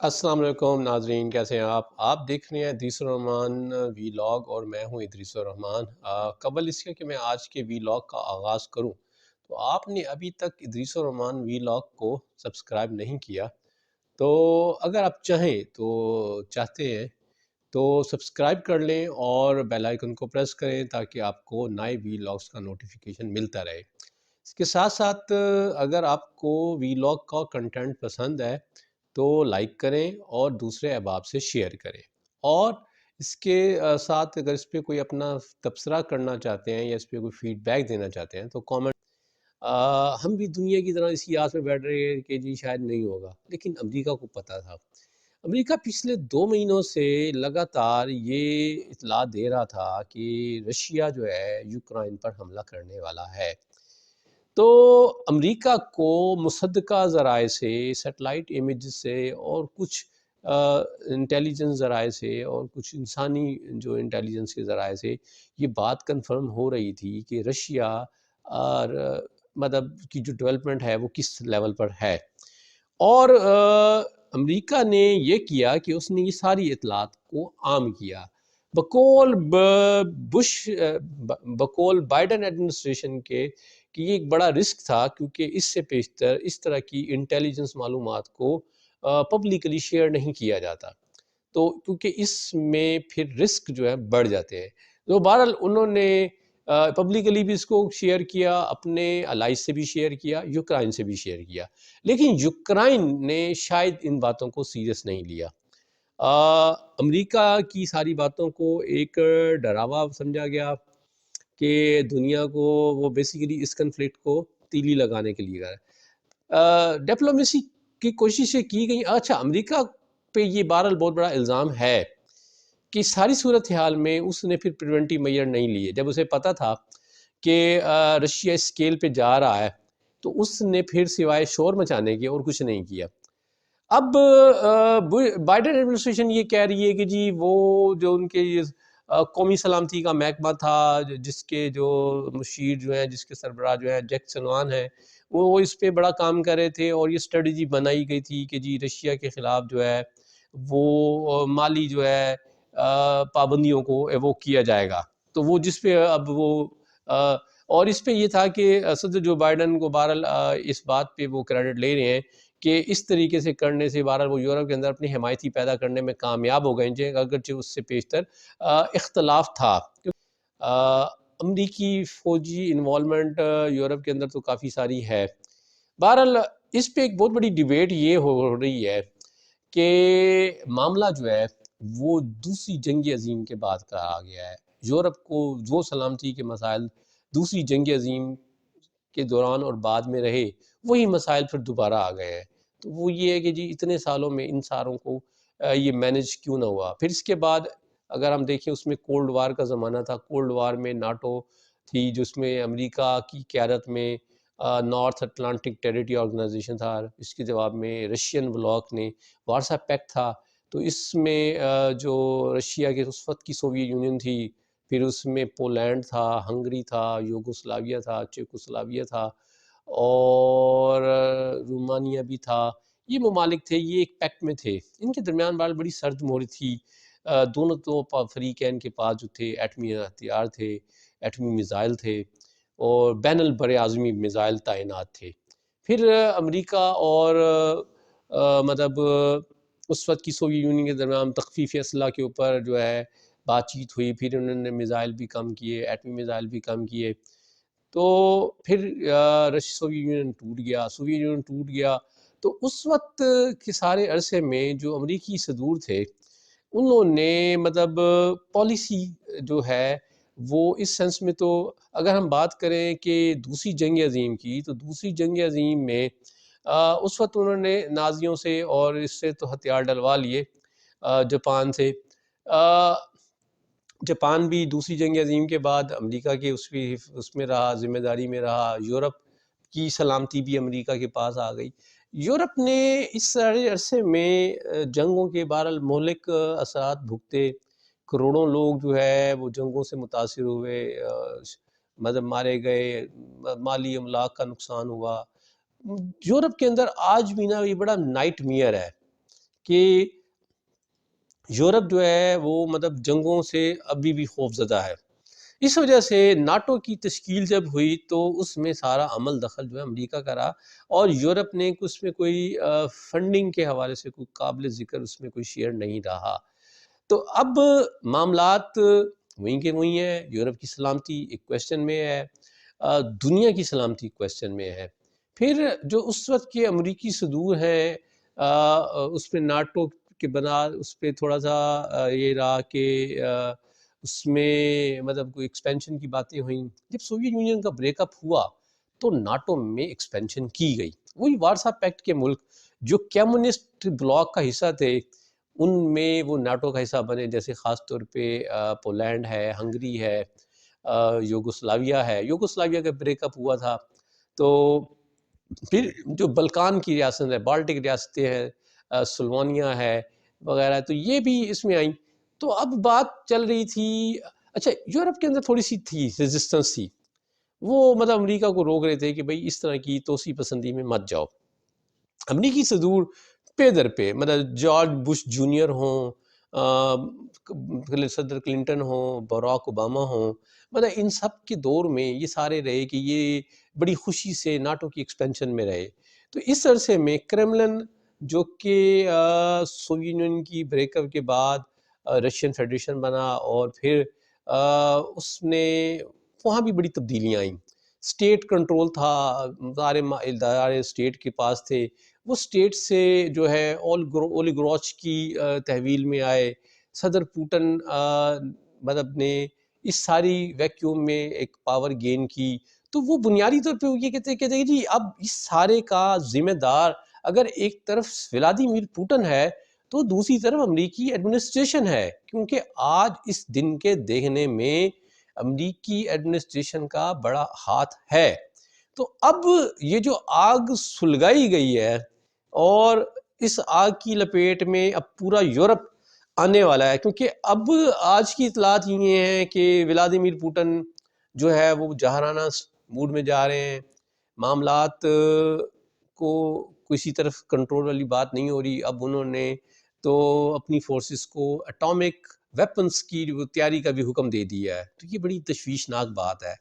السلام علیکم ناظرین، کیسے ہیں آپ دیکھ رہے ہیں ادریس الرحمان وی لاگ اور میں ہوں ادریس الرحمان۔ قبل اس کے کہ میں آج کے وی لاگ کا آغاز کروں تو آپ نے ابھی تک ادریس الرحمان وی لاگ کو سبسکرائب نہیں کیا، تو اگر آپ چاہتے ہیں تو سبسکرائب کر لیں اور بیل آئیکن کو پریس کریں تاکہ آپ کو نئے وی لاگز کا نوٹیفیکیشن ملتا رہے۔ اس کے ساتھ ساتھ اگر آپ کو وی لاگ کا کنٹینٹ پسند ہے تو لائک کریں اور دوسرے احباب سے شیئر کریں، اور اس کے ساتھ اگر اس پہ کوئی اپنا تبصرہ کرنا چاہتے ہیں یا اس پہ کوئی فیڈ بیک دینا چاہتے ہیں تو کامنٹ۔ ہم بھی دنیا کی طرح اسی آس میں بیٹھ رہے ہیں کہ جی شاید نہیں ہوگا، لیکن امریکہ کو پتہ تھا۔ امریکہ پچھلے 2 مہینوں سے لگاتار یہ اطلاع دے رہا تھا کہ رشیا جو ہے یوکرائن پر حملہ کرنے والا ہے۔ تو امریکہ کو مصدقہ ذرائع سے، سیٹلائٹ امیج سے اور کچھ انٹیلیجنس ذرائع سے اور کچھ انسانی جو انٹیلیجنس کے ذرائع سے یہ بات کنفرم ہو رہی تھی کہ رشیا اور مطلب کی جو ڈیولپمنٹ ہے وہ کس لیول پر ہے، اور امریکہ نے یہ کیا کہ اس نے یہ ساری اطلاعات کو عام کیا بقول بائیڈن ایڈمنسٹریشن کے، کہ یہ ایک بڑا رسک تھا کیونکہ اس سے پیشتر اس طرح کی انٹیلیجنس معلومات کو پبلکلی شیئر نہیں کیا جاتا، تو کیونکہ اس میں پھر رسک جو ہے بڑھ جاتے ہیں۔ تو بہرحال انہوں نے پبلکلی بھی اس کو شیئر کیا، اپنے الائز سے بھی شیئر کیا، یوکرائن سے بھی شیئر کیا، لیکن یوکرائن نے شاید ان باتوں کو سیریس نہیں لیا۔ امریکہ کی ساری باتوں کو ایک ڈراوا سمجھا گیا کہ دنیا کو وہ بیسیکلی اس کنفلکٹ کو تیلی لگانے کے لیے ڈپلومیسی کی کوششیں کی گئیں۔ اچھا، امریکہ پہ یہ بہرحال بہت بڑا الزام ہے کہ ساری صورتحال میں اس نے پھر پریونٹیو میئر نہیں لیے۔ جب اسے پتہ تھا کہ رشیا اس اسکیل پہ جا رہا ہے تو اس نے پھر سوائے شور مچانے کے اور کچھ نہیں کیا۔ اب بائیڈن ایڈمنسٹریشن یہ کہہ رہی ہے کہ جی وہ جو ان کے قومی سلامتی کا محکمہ تھا، جس کے جو مشیر جو ہیں، جس کے سربراہ جو ہیں جیک سلوان ہیں، وہ اس پہ بڑا کام کر رہے تھے، اور یہ اسٹریٹجی بنائی گئی تھی کہ جی رشیا کے خلاف جو ہے وہ مالی جو ہے پابندیوں کو ایووک کیا جائے گا، تو وہ جس پہ اب وہ اور اس پہ یہ تھا کہ صدر جو بائیڈن کو بہرحال اس بات پہ وہ کریڈٹ لے رہے ہیں کہ اس طریقے سے کرنے سے بہرحال وہ یورپ کے اندر اپنی حمایتی پیدا کرنے میں کامیاب ہو گئے، اگرچہ اس سے پیشتر اختلاف تھا۔ امریکی فوجی انوالومنٹ یورپ کے اندر تو کافی ساری ہے۔ بہرحال اس پہ ایک بہت بڑی ڈیبیٹ یہ ہو رہی ہے کہ معاملہ جو ہے وہ دوسری جنگ عظیم کے بعد کا آ گیا ہے۔ یورپ کو جو سلامتی کے مسائل دوسری جنگ عظیم کے دوران اور بعد میں رہے، وہی مسائل پھر دوبارہ آ گئے ہیں۔ تو وہ یہ ہے کہ جی اتنے سالوں میں ان ساروں کو یہ مینج کیوں نہ ہوا۔ پھر اس کے بعد اگر ہم دیکھیں اس میں کولڈ وار کا زمانہ تھا۔ کولڈ وار میں ناٹو تھی، جس میں امریکہ کی قیادت میں نارتھ اٹلانٹک ٹیریٹری آرگنائزیشن تھا، اس کے جواب میں رشین بلاک نے وارسا پیکٹ تھا۔ تو اس میں جو رشیا کے اس وقت کی سوویت یونین تھی، پھر اس میں پولینڈ تھا، ہنگری تھا، یوگوسلاویہ تھا، چیکوسلاویہ تھا، اور رومانیہ بھی تھا۔ یہ ممالک تھے، یہ ایک پیکٹ میں تھے۔ ان کے درمیان بڑی سرد مہر تھی۔ دونوں تو فریقین کے پاس جو تھے ایٹمی ہتھیار تھے، ایٹمی میزائل تھے، اور بین البر اعظمی میزائل تعینات تھے۔ پھر امریکہ اور مطلب اس وقت کی سوویت یونین کے درمیان تخفیف اسلحہ کے اوپر جو ہے بات چیت ہوئی، پھر انہوں نے میزائل بھی کم کیے، ایٹمی میزائل بھی کم کیے، تو پھر سوویت یونین ٹوٹ گیا۔ تو اس وقت کے سارے عرصے میں جو امریکی صدور تھے، انہوں نے مطلب پالیسی جو ہے وہ اس سینس میں، تو اگر ہم بات کریں کہ دوسری جنگ عظیم کی، تو دوسری جنگ عظیم میں اس وقت انہوں نے نازیوں سے اور اس سے تو ہتھیار ڈلوا لیے جاپان سے۔ جاپان بھی دوسری جنگ عظیم کے بعد امریکہ کے اس میں رہا، ذمہ داری میں رہا۔ یورپ کی سلامتی بھی امریکہ کے پاس آ گئی۔ یورپ نے اس سارے عرصے میں جنگوں کے بہرحال مہلک اثرات بھگتے، کروڑوں لوگ جو ہے وہ جنگوں سے متاثر ہوئے، مطلب مارے گئے، مالی املاک کا نقصان ہوا۔ یورپ کے اندر آج بھی نا یہ بڑا نائٹ میئر ہے کہ یورپ جو ہے وہ مطلب جنگوں سے ابھی بھی خوف زدہ ہے. اس وجہ سے ناٹو کی تشکیل جب ہوئی تو اس میں سارا عمل دخل جو ہے امریکہ کا رہا، اور یورپ نے اس میں کوئی فنڈنگ کے حوالے سے کوئی قابل ذکر اس میں کوئی شیئر نہیں رہا. تو اب معاملات وہیں کے وہیں ہیں. یورپ کی سلامتی ایک کویسچن میں ہے، دنیا کی سلامتی کویسچن میں ہے. پھر جو اس وقت کے امریکی صدور ہیں اس میں ناٹو کے بنا اس پہ تھوڑا سا یہ رہا کہ اس میں مطلب کوئی ایکسپینشن کی باتیں ہوئیں. جب سوویت یونین کا بریک اپ ہوا تو ناٹو میں ایکسپینشن کی گئی. وہی وارسا پیکٹ کے ملک جو کمیونسٹ بلاک کا حصہ تھے ان میں وہ ناٹو کا حصہ بنے، جیسے خاص طور پہ پولینڈ ہے، ہنگری ہے، یوگوسلاویا ہے. یوگوسلاویا کا بریک اپ ہوا تھا. تو پھر جو بلکان کی ریاست ہے، بالٹک ریاستیں ہیں، سلوانیا ہے وغیرہ، تو یہ بھی اس میں آئیں. تو اب بات چل رہی تھی. اچھا، یورپ کے اندر تھوڑی سی تھی ریزسٹنس تھی، وہ مطلب امریکہ کو روک رہے تھے کہ بھئی اس طرح کی توسیع پسندی میں مت جاؤ. امریکی صدور پہ در پہ مطلب جارج بش جونیئر ہوں، صدر کلنٹن ہوں، براک اوباما ہوں، مطلب ان سب کے دور میں یہ سارے رہے کہ یہ بڑی خوشی سے ناٹو کی ایکسپینشن میں رہے. تو اس عرصے میں کرملن جو کہ سوویت یونین کی بریک اپ کے بعد رشین فیڈریشن بنا، اور پھر اس نے وہاں بھی بڑی تبدیلیاں آئیں. اسٹیٹ کنٹرول تھا، سارے ادارے اسٹیٹ کے پاس تھے. وہ اسٹیٹ سے جو ہے اولیگراچ کی تحویل میں آئے. صدر پوٹن مطلب نے اس ساری ویکیوم میں ایک پاور گین کی. تو وہ بنیادی طور پہ یہ کہتے ہیں جی اب اس سارے کا ذمہ دار اگر ایک طرف ولادیمیر پوٹن ہے تو دوسری طرف امریکی ایڈمنسٹریشن ہے، کیونکہ آج اس دن کے دیکھنے میں امریکی ایڈمنسٹریشن کا بڑا ہاتھ ہے. تو اب یہ جو آگ سلگائی گئی ہے اور اس آگ کی لپیٹ میں اب پورا یورپ آنے والا ہے، کیونکہ اب آج کی اطلاعات یہ ہیں کہ ولادیمیر پوٹن جو ہے وہ جاہرانہ موڈ میں جا رہے ہیں. معاملات کو کسی طرف کنٹرول والی بات نہیں ہو رہی. اب انہوں نے تو اپنی فورسز کو اٹامک ویپنز کی تیاری کا بھی حکم دے دیا ہے. تو یہ بڑی تشویشناک بات ہے.